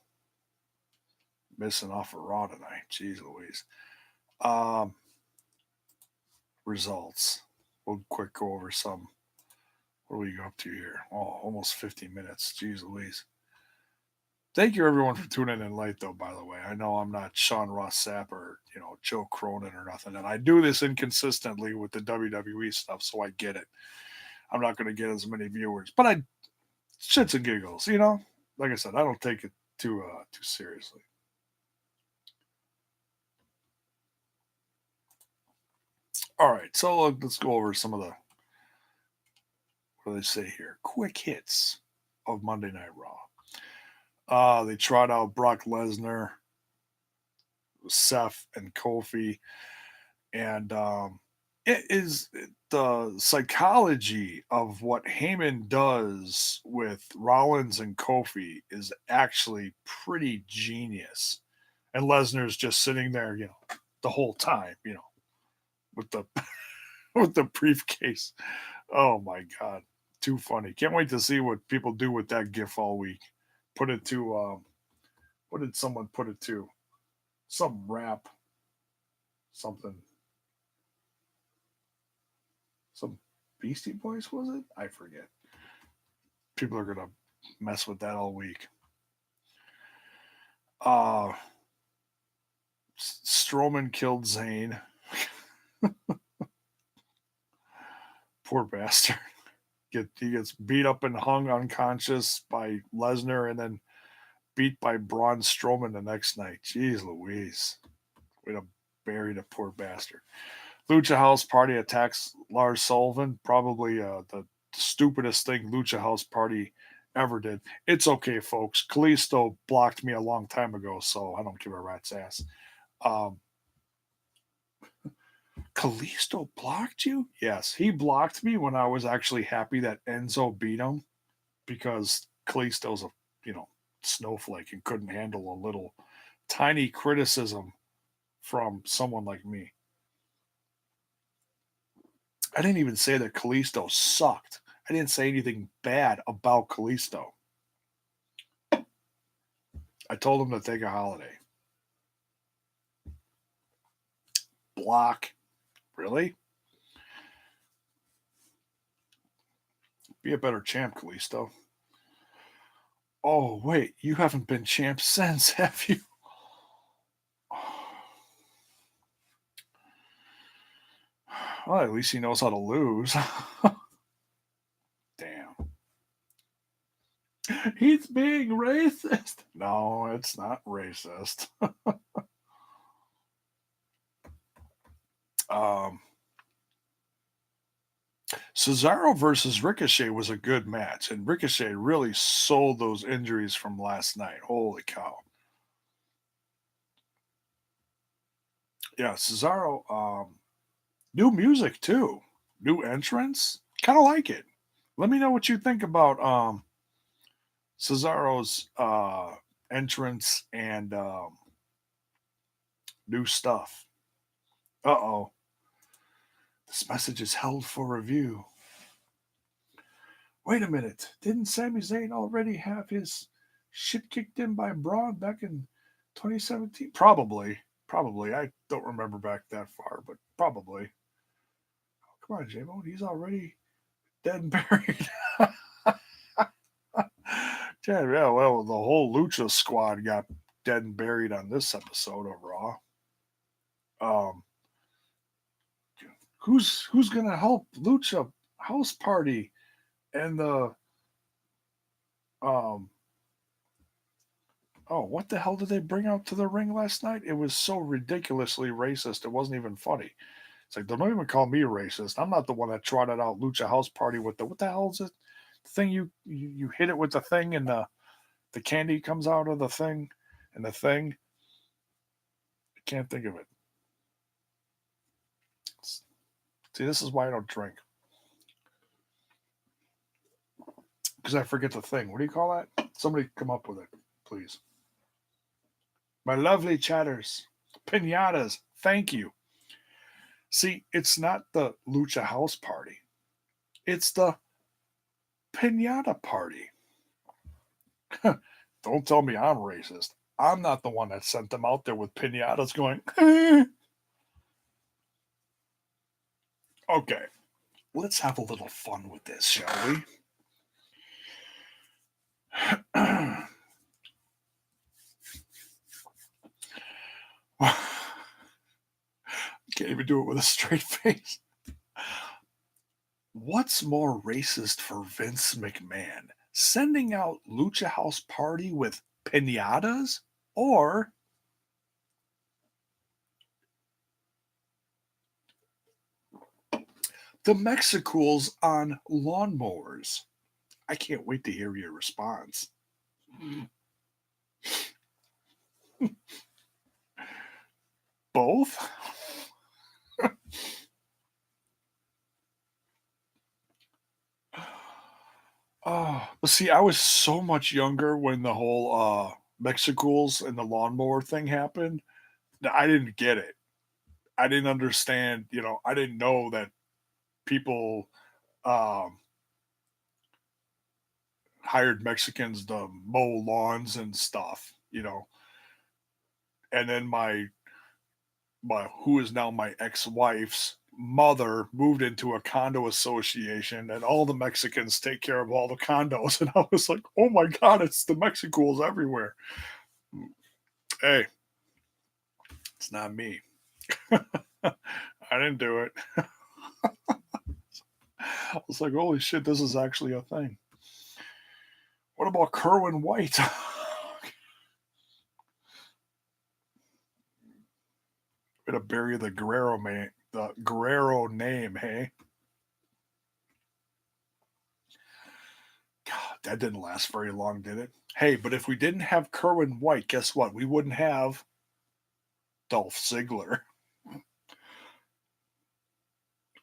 missing off of Raw tonight. Jeez Louise. Um, results. We'll quick go over some. What do we go up to here? Oh, almost 50 minutes. Jeez Louise. Thank you everyone for tuning in late though, by the way. I know I'm not Sean Ross Sapp or, Joe Cronin or nothing. And I do this inconsistently with the WWE stuff, so I get it. I'm not gonna get as many viewers. But I shits and giggles. Like I said, I don't take it too seriously. All right, so let's go over some of the what do they say here? Quick hits of Monday Night Raw. They trot out Brock Lesnar, Seth, and Kofi, and the psychology of what Heyman does with Rollins and Kofi is actually pretty genius. And Lesnar's just sitting there, the whole time, with the with the briefcase. Oh my god, too funny! Can't wait to see what people do with that GIF all week. Put it to what did someone put it to? Some rap, something, some Beastie Boys was it? I forget. People are gonna mess with that all week. Uh Strowman killed Zayn. Poor bastard. He gets beat up and hung unconscious by Lesnar, and then beat by Braun Strowman the next night. Jeez Louise. Way to bury the poor bastard. Lucha House Party attacks Lars Sullivan. Probably the stupidest thing Lucha House Party ever did. It's okay, folks. Kalisto blocked me a long time ago, so I don't give a rat's ass. Um, Kalisto blocked you? Yes, he blocked me when I was actually happy that Enzo beat him because Kalisto's a snowflake and couldn't handle a little tiny criticism from someone like me. I didn't even say that Kalisto sucked. I didn't say anything bad about Kalisto. I told him to take a holiday. Block. Really? Be a better champ, Kalisto. Oh, wait, you haven't been champ since, have you? Well, at least he knows how to lose. Damn. He's being racist. No, it's not racist. um, Cesaro versus Ricochet was a good match, and Ricochet really sold those injuries from last night. Holy cow. Yeah, Cesaro, new music too. New entrance. Kind of like it. Let me know what you think about Cesaro's entrance and new stuff. Uh oh. This message is held for review. Wait a minute. Didn't Sami Zayn already have his shit kicked in by Braun back in 2017? Probably. Probably. I don't remember back that far, but probably. Oh, come on, J-Bone. He's already dead and buried. Yeah, well, the whole Lucha squad got dead and buried on this episode of Raw. Um, who's gonna help Lucha House Party and the um oh, what the hell did they bring out to the ring last night? It was so ridiculously racist. It wasn't even funny. It's like, don't even call me racist. I'm not the one that trotted out Lucha House Party with the what the hell is it? The thing you hit it with the thing and the candy comes out of the thing and the thing. I can't think of it. See, this is why I don't drink because I forget the thing. What do you call that? Somebody come up with it, please. My lovely chatters, pinatas. Thank you. See, it's not the Lucha House Party. It's the pinata party. Don't tell me I'm racist. I'm not the one that sent them out there with pinatas going, okay, let's have a little fun with this, shall we? Can't even do it with a straight face. What's more racist for Vince McMahon? Sending out Lucha House Party with pinatas or the Mexicools on lawnmowers? I can't wait to hear your response. Both? Oh, but see, I was so much younger when the whole Mexicools and the lawnmower thing happened that I didn't get it. I didn't understand, I didn't know that people um hired Mexicans to mow lawns and stuff. And then my who is now my ex-wife's mother moved into a condo association and all the Mexicans take care of all the condos. And I was like, oh my God, it's the Mexicools everywhere. Hey, it's not me. I didn't do it. I was like, holy shit, this is actually a thing. What about Kerwin White? Gonna bury the Guerrero man, the Guerrero name, hey? God, that didn't last very long, did it? Hey, but if we didn't have Kerwin White, guess what? We wouldn't have Dolph Ziggler.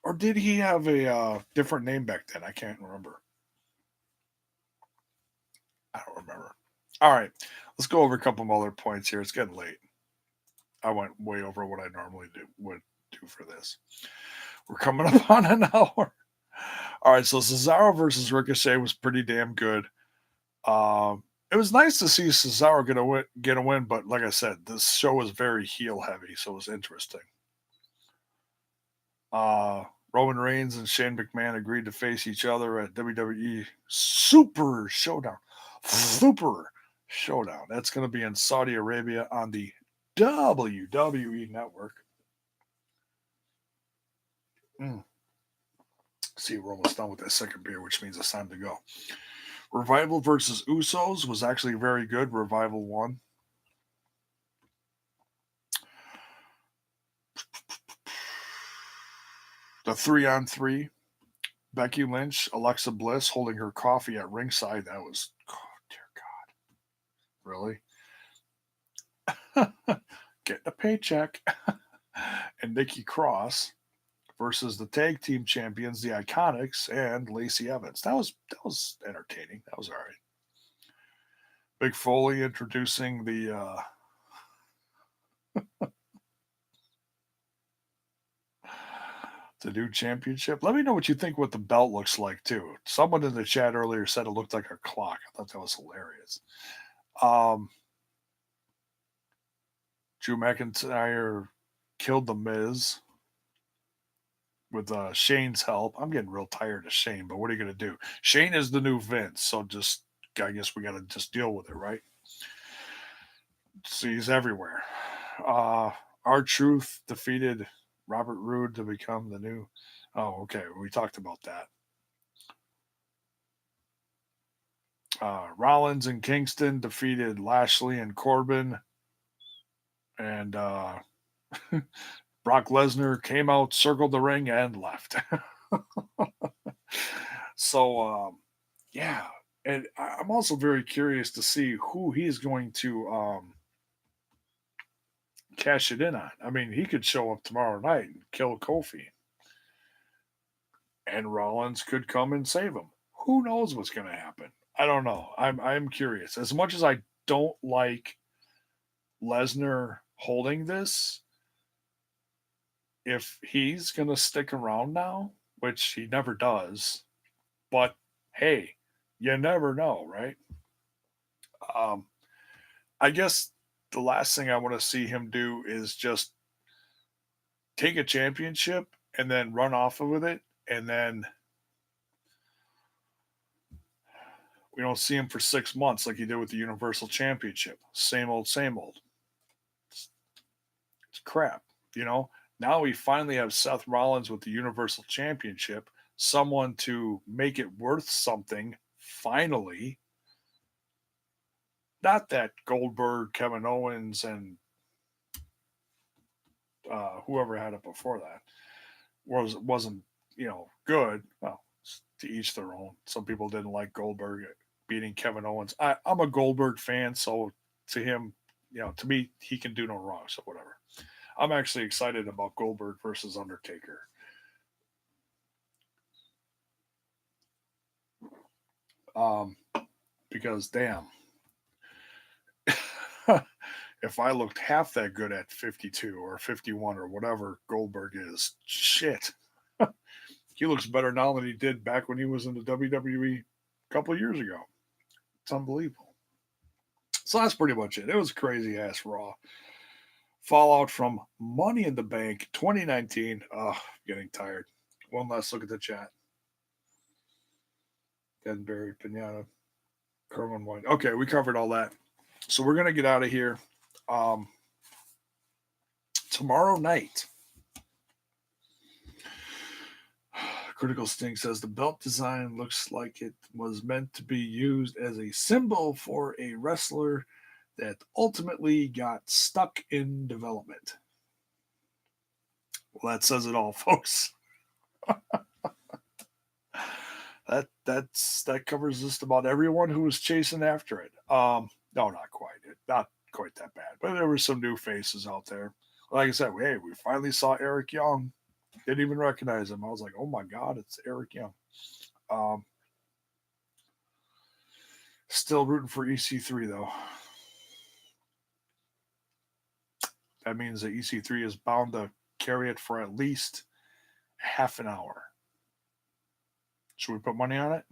Or did he have a different name back then? I can't remember. I don't remember. All right, let's go over a couple of other points here. It's getting late. I went way over what I normally would do for this. We're coming up on an hour. All right, so Cesaro versus Ricochet was pretty damn good. It was nice to see Cesaro get a win, but like I said, this show was very heel heavy, so it was interesting. Roman Reigns and Shane McMahon agreed to face each other at WWE Super Showdown. Super Showdown. That's going to be in Saudi Arabia on the WWE Network. Mm. See, we're almost done with that second beer, which means it's time to go. Revival versus Usos was actually very good. Revival won. The 3-on-3, Becky Lynch, Alexa Bliss holding her coffee at ringside. That was, oh, dear God. Really? Getting a paycheck. And Nikki Cross versus the tag team champions, the Iconics, and Lacey Evans. That was entertaining. That was all right. Big Foley introducing the new championship. Let me know what you think. What the belt looks like too. Someone in the chat earlier said it looked like a clock. I thought that was hilarious. Um, Drew McIntyre killed the Miz with Shane's help. I'm getting real tired of Shane, but what are you going to do? Shane is the new Vince, so just I guess we got to just deal with it, right? See, he's everywhere. Our Truth defeated Robert Roode to become the new. Oh, okay. We talked about that. Rollins and Kingston defeated Lashley and Corbin, and Brock Lesnar came out, circled the ring, and left. So, yeah, and I'm also very curious to see who he's going to cash it in on. I mean, he could show up tomorrow night and kill Kofi, and Rollins could come and save him. Who knows what's going to happen? I don't know. I'm curious. As much as I don't like Lesnar holding this, if he's going to stick around now, which he never does, but hey, you never know, right? Um, I guess the last thing I want to see him do is just take a championship and then run off with it, and then we don't see him for 6 months like he did with the Universal Championship. Same old, same old. It's crap, you know. Now we finally have Seth Rollins with the Universal Championship, someone to make it worth something. Finally, not that Goldberg, Kevin Owens, and whoever had it before that wasn't good. Well, to each their own. Some people didn't like Goldberg beating Kevin Owens. I'm a Goldberg fan, so to him, to me, he can do no wrong. So whatever. I'm actually excited about Goldberg versus Undertaker. Um, because damn, if I looked half that good at 52 or 51 or whatever Goldberg is, shit, he looks better now than he did back when he was in the WWE a couple of years ago. It's unbelievable. So that's pretty much it. It was crazy ass Raw. Fallout from Money in the Bank 2019. Ugh, getting tired. One last look at the chat. Dead Buried Pinata. Kerwin White. Okay, we covered all that. So we're gonna get out of here. Um, Tomorrow night. Critical Sting says the belt design looks like it was meant to be used as a symbol for a wrestler that ultimately got stuck in development. Well, that says it all, folks. that covers just about everyone who was chasing after it. No, not quite that bad, but there were some new faces out there. Like I said, hey, we finally saw Eric Young. Didn't even recognize him. I was like, oh my god, it's Eric Young. Um, Still rooting for EC3 though. That means that EC3 is bound to carry it for at least half an hour. Should we put money on it?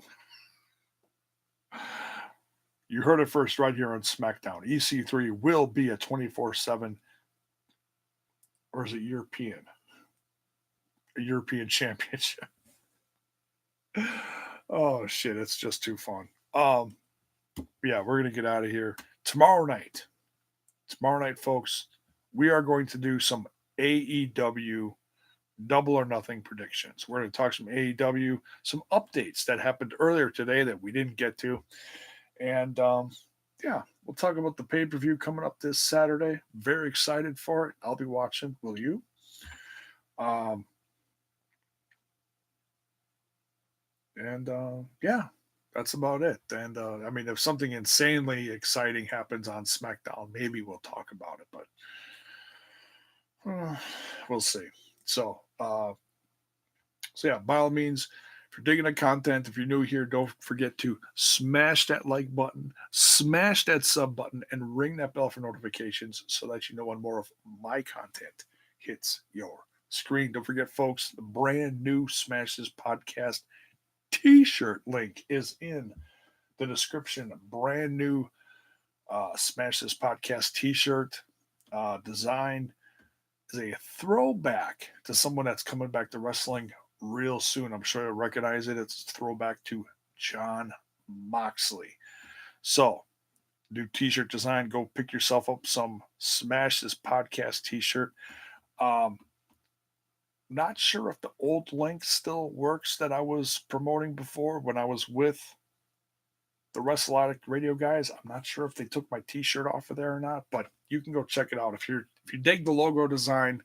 You heard it first right here on SmackDown. EC3 will be a 24/7, or is it European? A European championship. Oh shit, it's just too fun. Yeah, we're gonna get out of here tomorrow night. Tomorrow night, folks, we are going to do some AEW Double or Nothing predictions. We're going to talk some AEW, some updates that happened earlier today that we didn't get to, and yeah, we'll talk about the pay per view coming up this Saturday. Very excited for it. I'll be watching. Will you? Um, and Yeah, that's about it. And I mean, if something insanely exciting happens on SmackDown, maybe we'll talk about it, but we'll see. So, yeah, by all means, if you're digging the content, if you're new here, don't forget to smash that like button, smash that sub button, and ring that bell for notifications so that you know when more of my content hits your screen. Don't forget, folks, the brand new Smash This Podcast t-shirt link is in the description. Brand new Smash This Podcast t-shirt design is a throwback to someone that's coming back to wrestling real soon. I'm sure you'll recognize it. It's a throwback to Jon Moxley. So, new t-shirt design. Go pick yourself up some Smash This Podcast t-shirt. Um, Not sure if the old link still works that I was promoting before when I was with the Wrestle Addict Radio guys. I'm not sure if they took my t-shirt off of there or not, but you can go check it out if you dig the logo design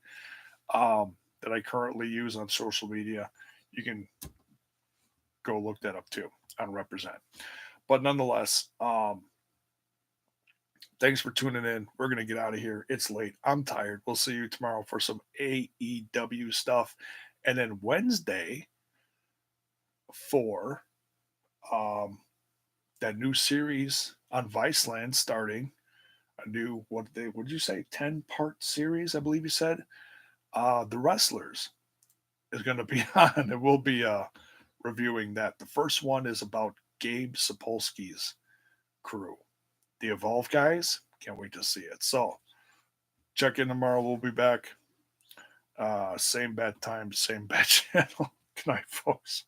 that I currently use on social media. You can go look that up too on Represent. But nonetheless, thanks for tuning in. We're going to get out of here. It's late. I'm tired. We'll see you tomorrow for some AEW stuff. And then Wednesday for that new series on Viceland starting. A new, what did you say, 10-part series, I believe you said. The Wrestlers is going to be on, and we'll be reviewing that. The first one is about Gabe Sapolsky's crew, the Evolve guys. Can't wait to see it. So check in tomorrow. We'll be back. Same bad time, same bad channel. Good night, folks.